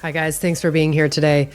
Hi, guys. Thanks for being here today.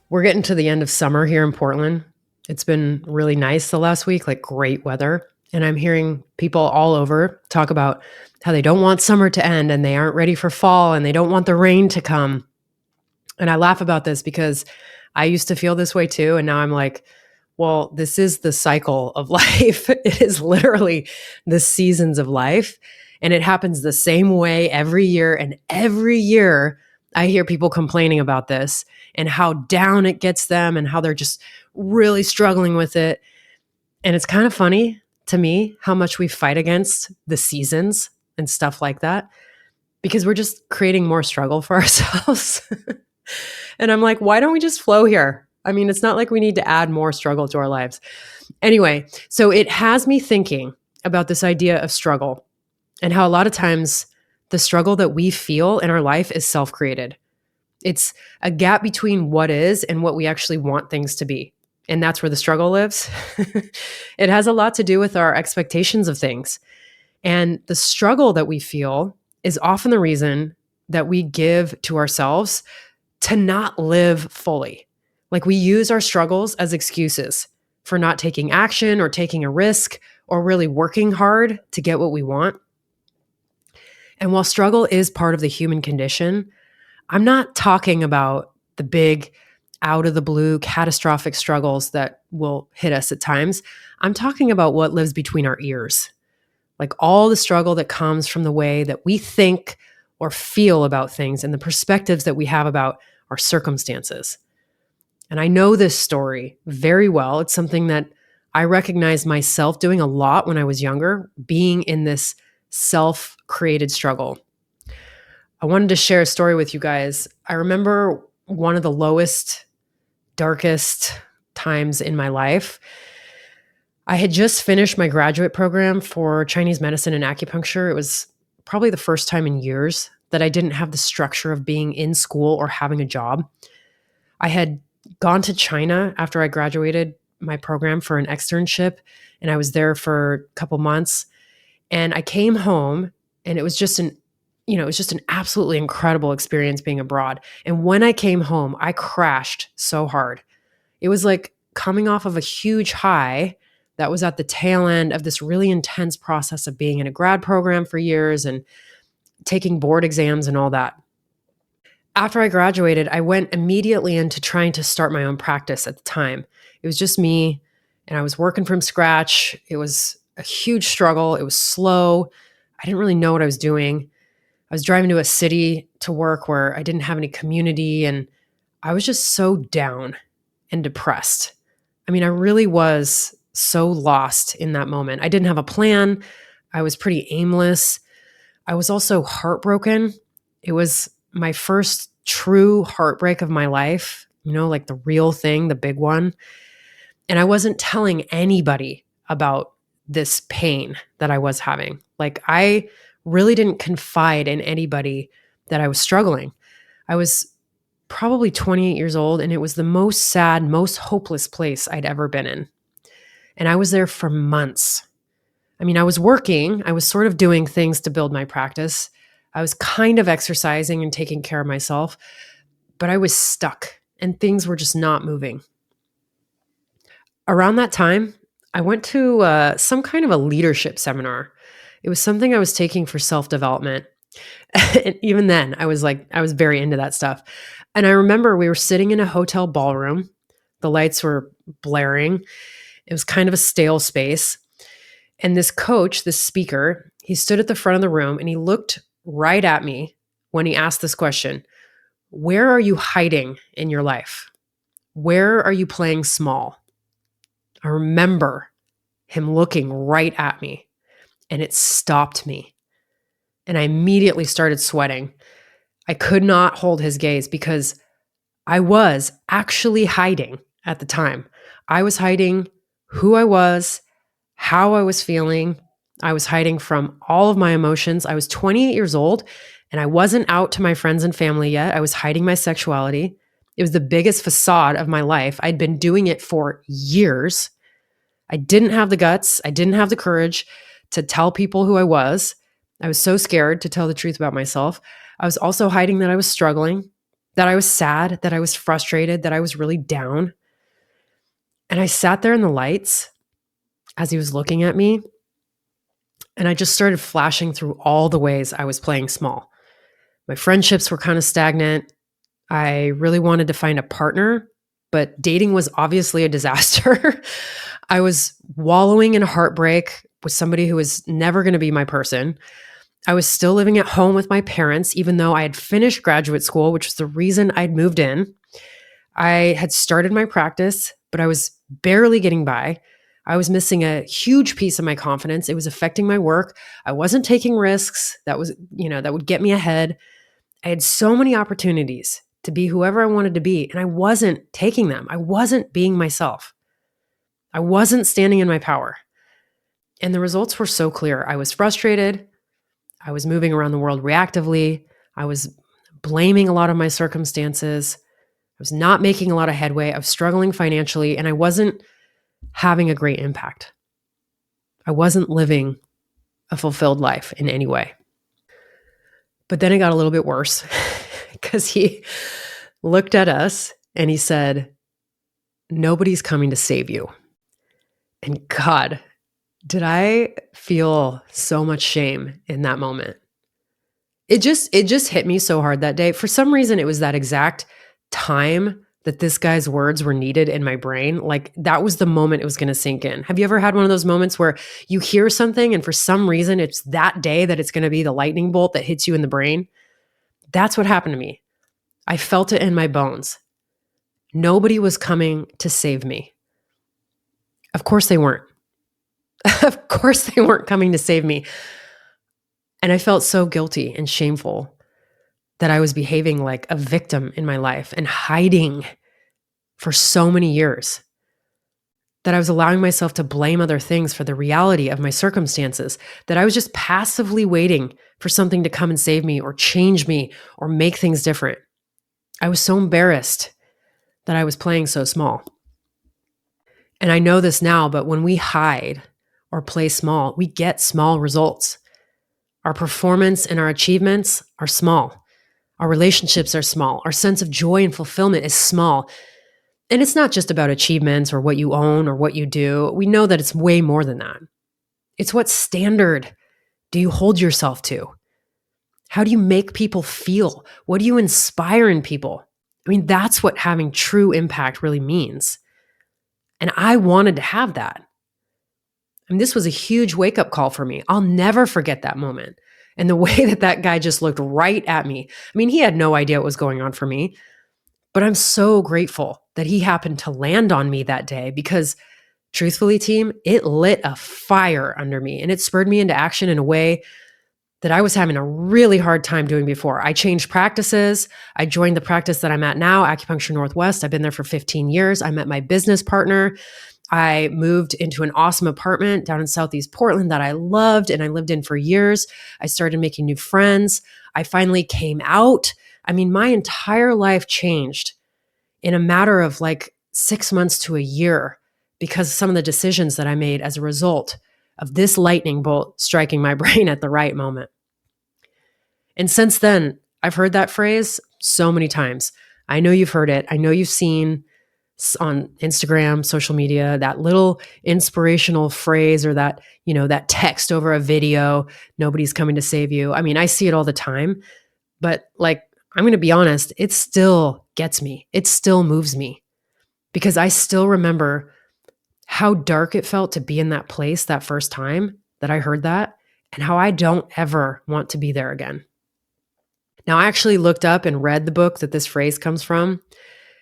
We're getting to the end of summer here in Portland. It's been really nice the last week, like great weather. And I'm hearing people all over talk about how they don't want summer to end and they aren't ready for fall and they don't want the rain to come. And I laugh about this because I used to feel this way too. And now I'm like, well, this is the cycle of life. It is literally the seasons of life. And it happens the same way every year. And every year, I hear people complaining about this and how down it gets them and how they're just really struggling with it. And it's kind of funny to me how much we fight against the seasons and stuff like that because we're just creating more struggle for ourselves. And I'm like, why don't we just flow here? I mean, it's not like we need to add more struggle to our lives. Anyway, so it has me thinking about this idea of struggle and how a lot of times the struggle that we feel in our life is self-created. It's a gap between what is and what we actually want things to be. And that's where the struggle lives. It has a lot to do with our expectations of things. And the struggle that we feel is often the reason that we give to ourselves to not live fully. Like we use our struggles as excuses for not taking action or taking a risk or really working hard to get what we want. And while struggle is part of the human condition, I'm not talking about the big, out of the blue, catastrophic struggles that will hit us at times. I'm talking about what lives between our ears, like all the struggle that comes from the way that we think or feel about things and the perspectives that we have about our circumstances. And I know this story very well. It's something that I recognized myself doing a lot when I was younger, being in this self-created struggle. I wanted to share a story with you guys. I remember one of the lowest, darkest times in my life. I had just finished my graduate program for Chinese medicine and acupuncture. It was probably the first time in years that I didn't have the structure of being in school or having a job. I had gone to China after I graduated my program for an externship, and I was there for a couple months. And I came home, and it was just an absolutely incredible experience being abroad. And when I came home, I crashed so hard. It was like coming off of a huge high that was at the tail end of this really intense process of being in a grad program for years and taking board exams and all that. After I graduated, I went immediately into trying to start my own practice at the time. It was just me, and I was working from scratch. It was a huge struggle. It was slow. I didn't really know what I was doing. I was driving to a city to work where I didn't have any community, and I was just so down and depressed. I mean, I really was so lost in that moment. I didn't have a plan. I was pretty aimless. I was also heartbroken. It was my first true heartbreak of my life, like the real thing, the big one. And I wasn't telling anybody about this pain that I was having. Like I really didn't confide in anybody that I was struggling. I was probably 28 years old, and it was the most sad, most hopeless place I'd ever been in. And I was there for months. I mean, I was working, I was sort of doing things to build my practice. I was kind of exercising and taking care of myself, but I was stuck and things were just not moving. Around that time, I went to some kind of a leadership seminar. It was something I was taking for self-development. And even then, I was very into that stuff. And I remember we were sitting in a hotel ballroom. The lights were blaring. It was kind of a stale space. And this coach, this speaker, he stood at the front of the room and he looked right at me when he asked this question: where are you hiding in your life? Where are you playing small? I remember him looking right at me, and it stopped me. And I immediately started sweating. I could not hold his gaze because I was actually hiding at the time. I was hiding who I was, how I was feeling. I was hiding from all of my emotions. I was 28 years old and I wasn't out to my friends and family yet. I was hiding my sexuality. It was the biggest facade of my life. I'd been doing it for years. I didn't have the guts. I didn't have the courage to tell people who I was. I was so scared to tell the truth about myself. I was also hiding that I was struggling. that I was sad, that I was frustrated, that I was really down. And I sat there in the lights as he was looking at me, and I just started flashing through all the ways I was playing small. My friendships were kind of stagnant. I really wanted to find a partner, but dating was obviously a disaster. I was wallowing in heartbreak with somebody who was never going to be my person. I was still living at home with my parents, even though I had finished graduate school, which was the reason I'd moved in. I had started my practice, but I was barely getting by. I was missing a huge piece of my confidence. It was affecting my work. I wasn't taking risks that would get me ahead. I had so many opportunities to be whoever I wanted to be, and I wasn't taking them. I wasn't being myself. I wasn't standing in my power. And the results were so clear. I was frustrated. I was moving around the world reactively. I was blaming a lot of my circumstances. I was not making a lot of headway. I was struggling financially, and I wasn't having a great impact. I wasn't living a fulfilled life in any way. But then it got a little bit worse because he looked at us and he said, "Nobody's coming to save you." And God, did I feel so much shame in that moment. It just hit me so hard that day. For some reason, it was that exact time that this guy's words were needed in my brain. Like that was the moment it was going to sink in. Have you ever had one of those moments where you hear something and for some reason it's that day that it's going to be the lightning bolt that hits you in the brain? That's what happened to me. I felt it in my bones. Nobody was coming to save me. Of course they weren't. Of course they weren't coming to save me. And I felt so guilty and shameful that I was behaving like a victim in my life and hiding for so many years, that I was allowing myself to blame other things for the reality of my circumstances, that I was just passively waiting for something to come and save me or change me or make things different. I was so embarrassed that I was playing so small. And I know this now, but when we hide or play small, we get small results. Our performance and our achievements are small. Our relationships are small. Our sense of joy and fulfillment is small. And it's not just about achievements or what you own or what you do. We know that it's way more than that. It's what standard do you hold yourself to? How do you make people feel? What do you inspire in people? I mean, that's what having true impact really means. And I wanted to have that. And this was a huge wake-up call for me. I'll never forget that moment. And the way that that guy just looked right at me. I mean, he had no idea what was going on for me. But I'm so grateful that he happened to land on me that day because, truthfully, team, it lit a fire under me and it spurred me into action in a way that I was having a really hard time doing before. I changed practices. I joined the practice that I'm at now, Acupuncture Northwest. I've been there for 15 years. I met my business partner. I moved into an awesome apartment down in Southeast Portland that I loved and I lived in for years. I started making new friends. I finally came out. I mean, my entire life changed in a matter of like 6 months to a year because of some of the decisions that I made as a result of this lightning bolt striking my brain at the right moment. And since then, I've heard that phrase so many times. I know you've heard it. I know you've seen on Instagram, social media, that little inspirational phrase or that, that text over a video, "Nobody's coming to save you." I mean, I see it all the time, but like, I'm going to be honest, it still gets me. It still moves me because I still remember how dark it felt to be in that place that first time that I heard that and how I don't ever want to be there again. Now, I actually looked up and read the book that this phrase comes from.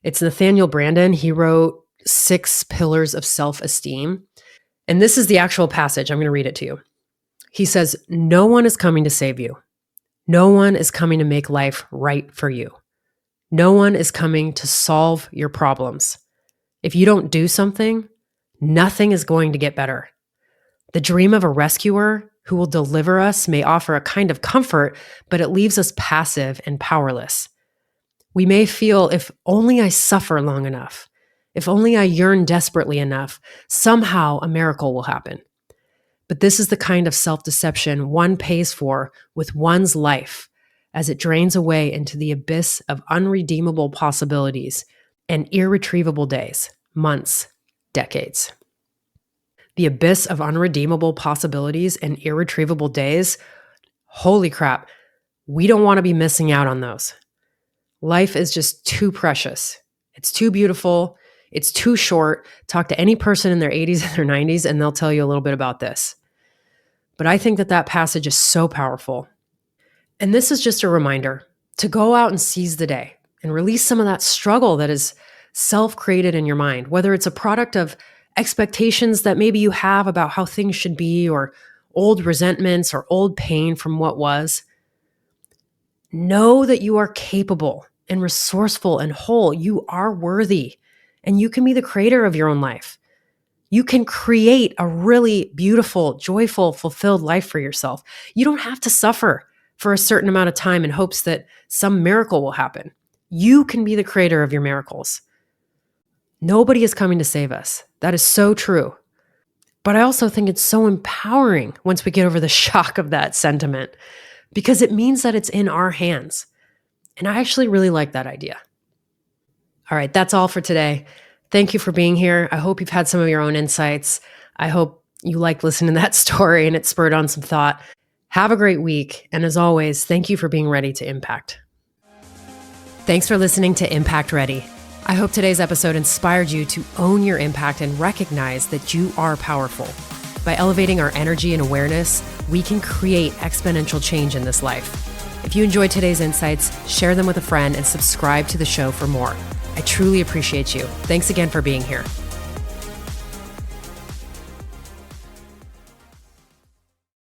It's Nathaniel Branden. He wrote 6 Pillars of Self-Esteem. And this is the actual passage. I'm going to read it to you. He says, "No one is coming to save you. No one is coming to make life right for you. No one is coming to solve your problems. If you don't do something, nothing is going to get better. The dream of a rescuer who will deliver us may offer a kind of comfort, but it leaves us passive and powerless. We may feel, if only I suffer long enough, if only I yearn desperately enough, somehow a miracle will happen. But this is the kind of self-deception one pays for with one's life as it drains away into the abyss of unredeemable possibilities and irretrievable days, months, decades. The abyss of unredeemable possibilities and irretrievable days, holy crap, we don't want to be missing out on those. Life is just too precious. It's too beautiful. It's too short. Talk to any person in their 80s and their 90s, and they'll tell you a little bit about this. But I think that passage is so powerful. And this is just a reminder to go out and seize the day and release some of that struggle that is self-created in your mind, whether it's a product of expectations that maybe you have about how things should be, or old resentments or old pain from what was. Know that you are capable and resourceful and whole. You are worthy, and you can be the creator of your own life. You can create a really beautiful, joyful, fulfilled life for yourself. You don't have to suffer for a certain amount of time in hopes that some miracle will happen. You can be the creator of your miracles. Nobody is coming to save us. That is so true. But I also think it's so empowering once we get over the shock of that sentiment, because it means that it's in our hands. And I actually really like that idea. All right, that's all for today. Thank you for being here. I hope you've had some of your own insights. I hope you liked listening to that story and it spurred on some thought. Have a great week. And as always, thank you for being ready to impact. Thanks for listening to Impact Ready. I hope today's episode inspired you to own your impact and recognize that you are powerful. By elevating our energy and awareness, we can create exponential change in this life. If you enjoyed today's insights, share them with a friend and subscribe to the show for more. I truly appreciate you. Thanks again for being here.